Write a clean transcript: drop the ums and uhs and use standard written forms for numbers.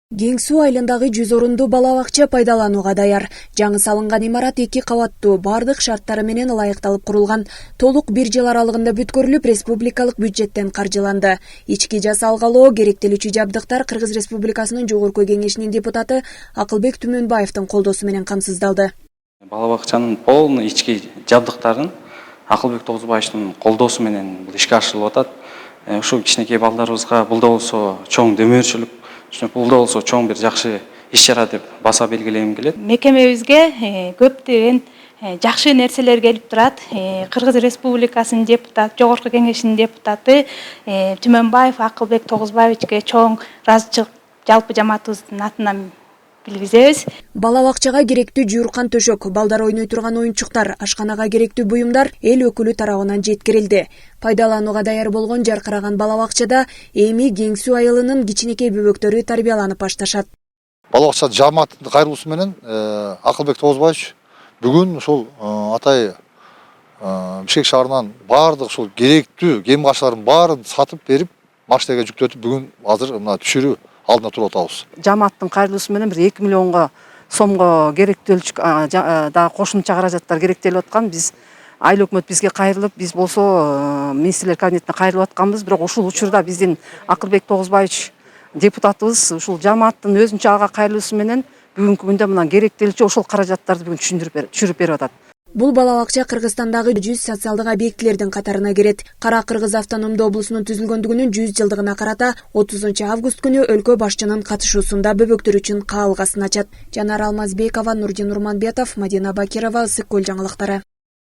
Кең суу айылындагы 100 орундуу бала бакча пайдаланууга даяр. Жаңы салынган имарат 2 кабаттуу, бардык шарттары менен ылайыкталып курулган. Толук 1 жыл аралыгында бүткөрүлүп, республикалык бюджеттен каржыланды. Ички жасалгалоо, керектелүүчү жабдыктар Кыргыз Республикасынын Жогорку Кеңешинин депутаты Акылбек Түмөнбаевдин колдоосу менен камсыздалды. Бала бакчанын полный ички жабдыктарын Акылбек Тогузбаевдин колдоосу менен бул ишке ашырылып атат. Ушул кичинекей балдарыбызга бул да болсо чоң демөөрчүлүк, бул да болсо чоң бир жакшы иш чара деп баса белгилегим келет. Мекемебизге көптөгөн жакшы нерселер келип турат. Кыргыз Республикасынын депутаты, Жогорку Кеңешинин депутаты Түмөнбаев Акылбек Тогузбаевичке чоң ыраазычылык жалпы жамаатыбыздын атынан билгизебиз. Бала бакчага керектүү жууркан төшөк, балдар ойной турган оюнчуктар, ашканага керектүү буюмдар эл өкүлү тарабынан жеткирилди. Пайдаланууга даяр болгон жаркыраган бала бакчада эми Кең суу айылынын кичинекей бөбөктөрү тарбияланып башташат. Бала бакча жамааттын кайрылуусу менен Акылбек Тогузбаевич бүгүн ушул атай Бишкек шаарынан бардык ушул керектүү кем качтардын баарын сатып берип, машинеге жүктөтүп бүгүн азыр мына түшүрүү алдына туруп атабыз. Жамааттын кайрылуусу менен бир 2 миллионго сомго керектүүлчү дагы кошумча каражаттар керектелип аткан. Биз айыл өкмөт бизге кайрылып, биз болсо министрлер кабинетине кайрылып атканбыз. Бирок ушул учурда биздин Акылбек Тогузбаевич депутатыбыз ушул жамааттын өзүнчө ага кайрылуусу менен бүгүнкү күндө мына керектелүүчү ошол каражаттарды бүгүн түшүрүп берип атат. Бул бала бакча Кыргызстандагы 100 социалдык объектилердин катарына кирет. Кара Кыргыз автономдуу облусунун түзүлгөндүгүнүн 100 жылдыгына карата 30-август күнү өлкө башчынын катышуусунда бөбөктөр үчүн каалгасын ачат. Жанар Алмазбекова, Нурдин Урманбетов, Мадина Бакирова, Ысык Көл жаңылыктары.